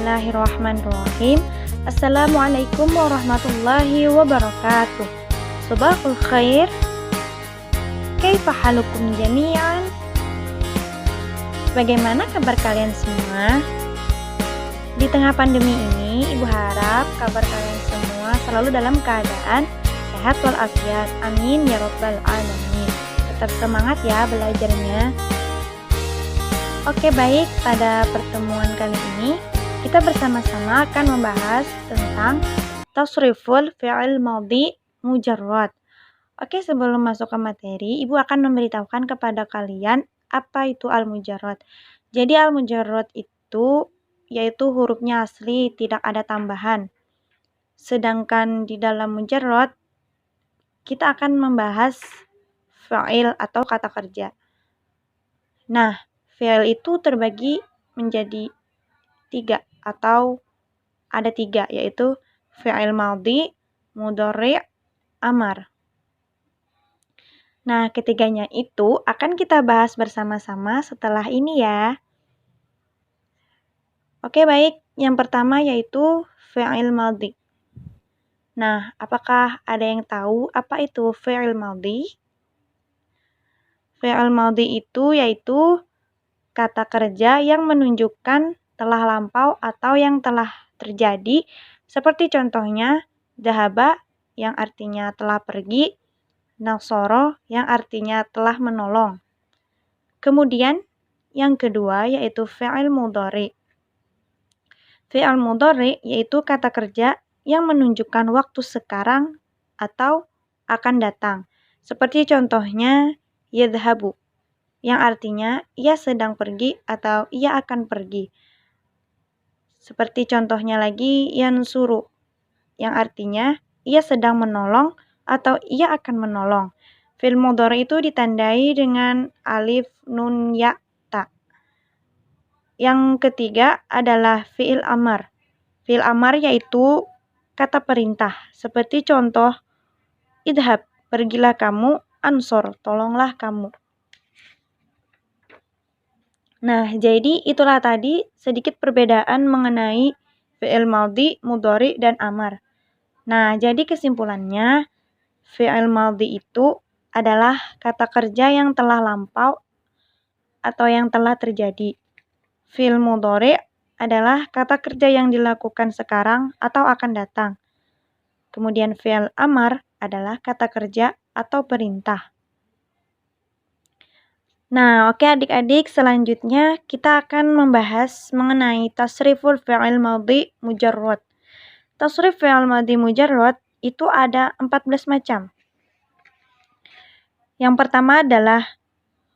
Bismillahirrahmanirrahim. Assalamualaikum warahmatullahi wabarakatuh. Sabahul khair. Kaifa halukum jami'an? Bagaimana kabar kalian semua? Di tengah pandemi ini, Ibu harap kabar kalian semua selalu dalam keadaan sehat walafiat. Amin ya rabbal alamin. Tetap semangat ya belajarnya. Oke, baik, pada pertemuan kali ini kita bersama-sama akan membahas tentang tasriful fi'il madhi mujarrad. Oke, sebelum masuk ke materi, Ibu akan memberitahukan kepada kalian apa itu al-mujarrad. Jadi al-mujarrad itu yaitu hurufnya asli, tidak ada tambahan. Sedangkan di dalam mujarrad kita akan membahas fa'il atau kata kerja. Nah, fi'il itu terbagi menjadi 3 atau ada 3, yaitu fi'il madhi, mudhari', amar. Nah, ketiganya itu akan kita bahas bersama-sama setelah ini ya. Oke, baik. Yang pertama yaitu fi'il madhi. Nah, apakah ada yang tahu apa itu fi'il madhi? Fi'il madhi itu yaitu kata kerja yang menunjukkan telah lampau atau yang telah terjadi, seperti contohnya dhahaba yang artinya telah pergi, nasara yang artinya telah menolong. Kemudian yang kedua yaitu fi'il mudhari. Fi'il mudhari yaitu kata kerja yang menunjukkan waktu sekarang atau akan datang. Seperti contohnya yadhhabu yang artinya ia sedang pergi atau ia akan pergi. Seperti contohnya lagi yansuru yang artinya ia sedang menolong atau ia akan menolong. Fi'il mudhari itu ditandai dengan alif, nun, ya, ta. Yang ketiga adalah fi'il amar. Fi'il amar yaitu kata perintah. Seperti contoh idhab, pergilah kamu, ansor, tolonglah kamu. Nah, jadi itulah tadi sedikit perbedaan mengenai fi'il madhi, mudhari, dan amar. Nah, jadi kesimpulannya, fi'il madhi itu adalah kata kerja yang telah lampau atau yang telah terjadi. Fi'il mudhari adalah kata kerja yang dilakukan sekarang atau akan datang. Kemudian fi'il amar adalah kata kerja atau perintah. Nah, oke adik-adik, selanjutnya kita akan membahas mengenai tasriful fi'il madhi mujarrad. Tasrif fi'il madhi mujarrad itu ada 14 macam. Yang pertama adalah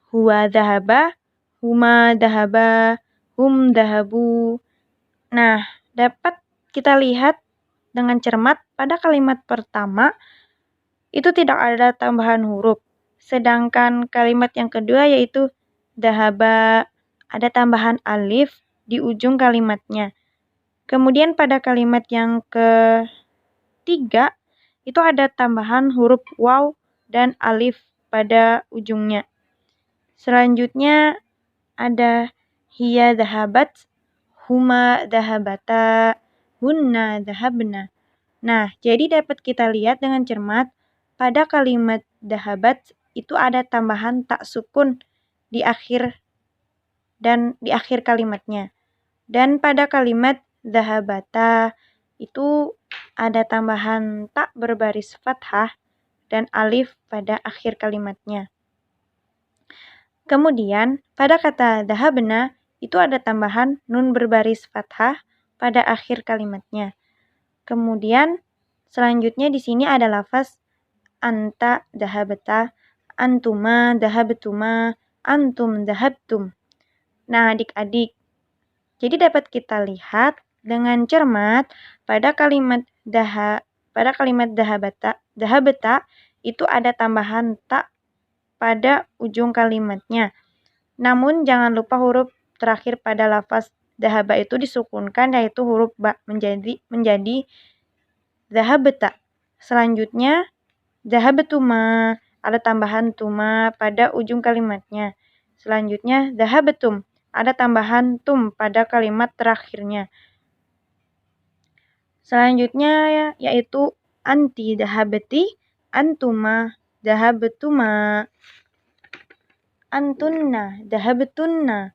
huwa dhahaba, huma dhahaba, hum dhahabu. Nah, dapat kita lihat dengan cermat pada kalimat pertama itu tidak ada tambahan huruf. Sedangkan kalimat yang kedua yaitu dhahaba, ada tambahan alif di ujung kalimatnya. Kemudian pada kalimat yang ketiga itu ada tambahan huruf waw dan alif pada ujungnya. Selanjutnya ada hiya dhahabat, huma dhahabata, hunna dhahabna. Nah, jadi dapat kita lihat dengan cermat pada kalimat dhahabat itu ada tambahan tak sukun di akhir dan di akhir kalimatnya. Dan pada kalimat dhahabata itu ada tambahan tak berbaris fathah dan alif pada akhir kalimatnya. Kemudian pada kata dhahabna itu ada tambahan nun berbaris fathah pada akhir kalimatnya. Kemudian selanjutnya di sini ada lafaz anta dhahabta, antuma dhahabtuma, antum dhahabtum. Nah, adik-adik, jadi dapat kita lihat dengan cermat pada kalimat dhahabata itu ada tambahan ta pada ujung kalimatnya. Namun jangan lupa huruf terakhir pada lafaz dhahaba itu disukunkan, yaitu huruf ba menjadi dhahabta. Selanjutnya dhahabtuma, ada tambahan tuma pada ujung kalimatnya. Selanjutnya dhahabtum, ada tambahan tum pada kalimat terakhirnya. Selanjutnya yaitu anti dahabati, antuma dahabtuma, antunna dahabtunna.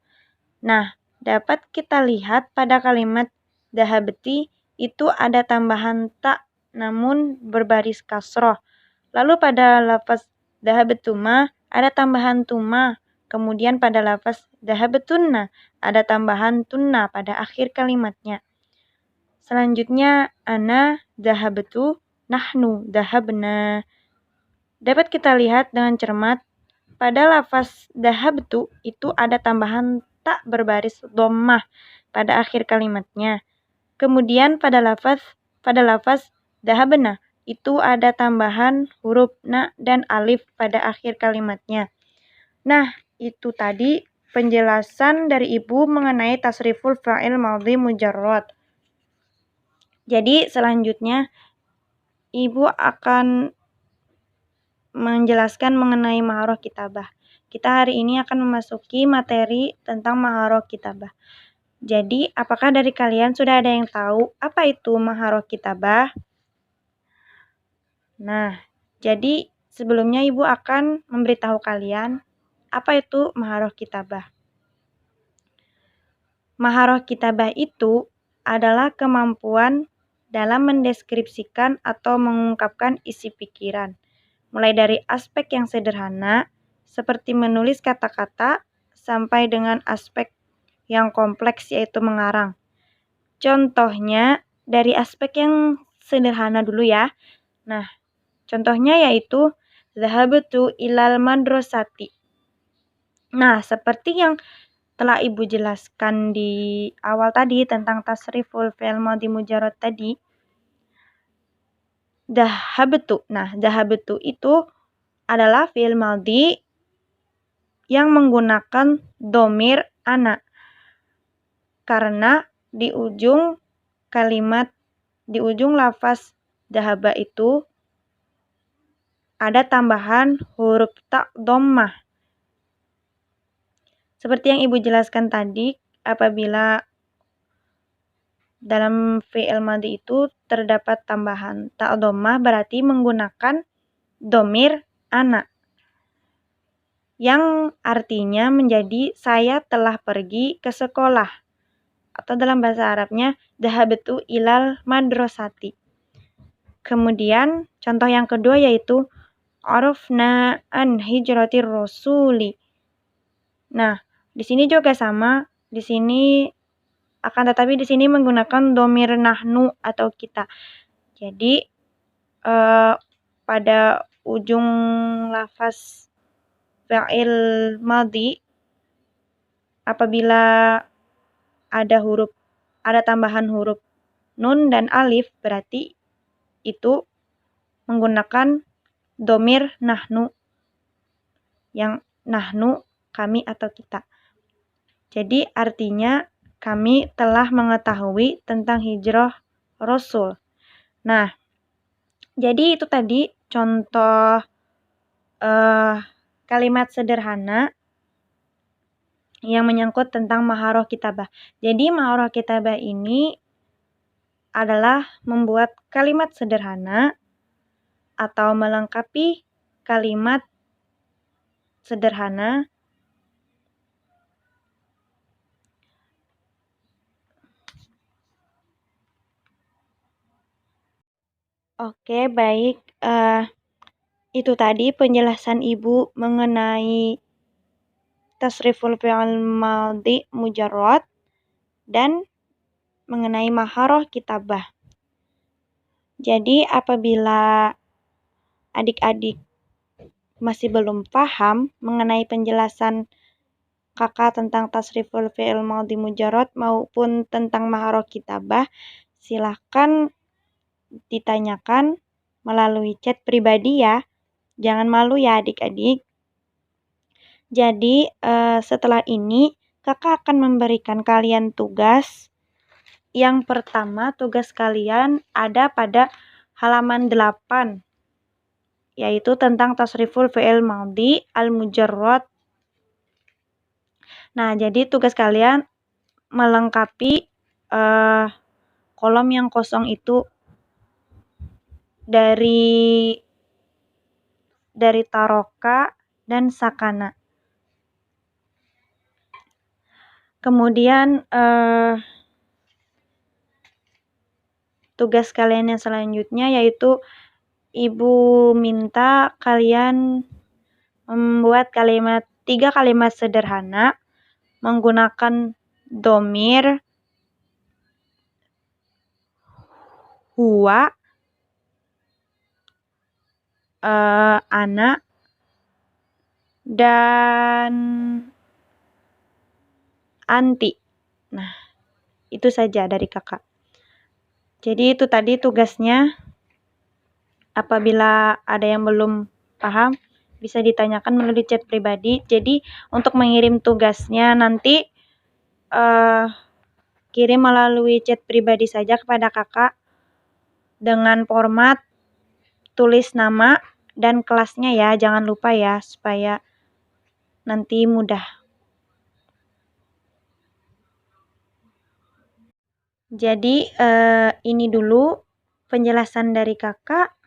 Nah, dapat kita lihat pada kalimat dahabti itu ada tambahan ta namun berbaris kasroh. Lalu pada lafaz dahabtuma ada tambahan tuma. Kemudian pada lafaz dahabtunna ada tambahan tunna pada akhir kalimatnya. Selanjutnya ana dahabtu, nahnu dahabna. Dapat kita lihat dengan cermat pada lafaz dahabtu itu ada tambahan tak berbaris dhammah pada akhir kalimatnya. Kemudian pada lafaz dahabna itu ada tambahan huruf na dan alif pada akhir kalimatnya. Nah, itu tadi penjelasan dari Ibu mengenai tasriful fa'il madhi mujarrad. Jadi selanjutnya Ibu akan menjelaskan mengenai maharoh kitabah. Kita hari ini akan memasuki materi tentang maharoh kitabah. Jadi, apakah dari kalian sudah ada yang tahu apa itu maharoh kitabah? Nah, jadi sebelumnya Ibu akan memberitahu kalian apa itu maharoh kitabah. Maharoh kitabah itu adalah kemampuan dalam mendeskripsikan atau mengungkapkan isi pikiran, mulai dari aspek yang sederhana, seperti menulis kata-kata, sampai dengan aspek yang kompleks, yaitu mengarang. Contohnya, dari aspek yang sederhana dulu ya. Nah, contohnya yaitu, Zahabtu ilal madrasati. Nah, seperti yang telah Ibu jelaskan di awal tadi tentang tasriful fi'il madhi mujarrad tadi, dahabtu. Nah, dahabtu itu adalah fi'il madhi yang menggunakan domir ana. Karena di ujung kalimat, di ujung lafaz dahaba itu ada tambahan huruf ta dhammah. Seperti yang Ibu jelaskan tadi, apabila dalam fi'il madhi itu terdapat tambahan ta dhammah berarti menggunakan domir ana, yang artinya menjadi saya telah pergi ke sekolah. Atau dalam bahasa Arabnya, dahabtu ilal madrasati. Kemudian, contoh yang kedua yaitu, arafna an hijratir rasuli. Nah, di sini juga sama, di sini akan tetapi di sini menggunakan domir nahnu atau kita. Jadi, pada ujung lafaz fa'il madhi, apabila ada tambahan huruf nun dan alif, berarti itu menggunakan domir nahnu, yang nahnu kami atau kita. Jadi artinya kami telah mengetahui tentang hijrah Rasul. Nah, jadi itu tadi contoh kalimat sederhana yang menyangkut tentang maharoh kitabah. Jadi maharoh kitabah ini adalah membuat kalimat sederhana atau melengkapi kalimat sederhana Oke, baik. Itu tadi penjelasan Ibu mengenai tasriful fi'il madhi mujarrad dan mengenai maharoh kitabah. Jadi apabila adik-adik masih belum paham mengenai penjelasan Kakak tentang tasriful fi'il madhi mujarrad maupun tentang maharoh kitabah, silahkan ditanyakan melalui chat pribadi ya. Jangan malu ya adik-adik. Jadi setelah ini Kakak akan memberikan kalian tugas. Yang pertama, tugas kalian ada pada halaman 8, yaitu tentang tasriful fi'il madhi al-mujarrad. Nah, jadi tugas kalian melengkapi kolom yang kosong itu dari taroka dan sakana. Kemudian tugas kalian yang selanjutnya yaitu Ibu minta kalian membuat 3 kalimat sederhana menggunakan domir, huwa, ana, dan anti. Nah, itu saja dari kakak. Jadi itu tadi tugasnya. Apabila ada yang belum paham, bisa ditanyakan melalui chat pribadi. Jadi untuk mengirim tugasnya nanti kirim melalui chat pribadi saja kepada kakak dengan format tulis nama dan kelasnya ya, jangan lupa ya, supaya nanti mudah. Jadi ini dulu penjelasan dari kakak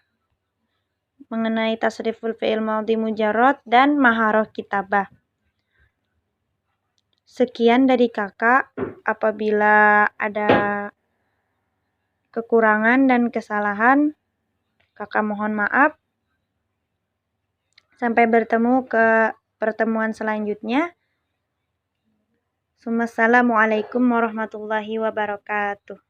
mengenai tasriful fi'il madhi mujarrad dan maharoh kitabah. Sekian dari kakak. Apabila ada kekurangan dan kesalahan, kakak mohon maaf. Sampai bertemu ke pertemuan selanjutnya. Wassalamualaikum warahmatullahi wabarakatuh.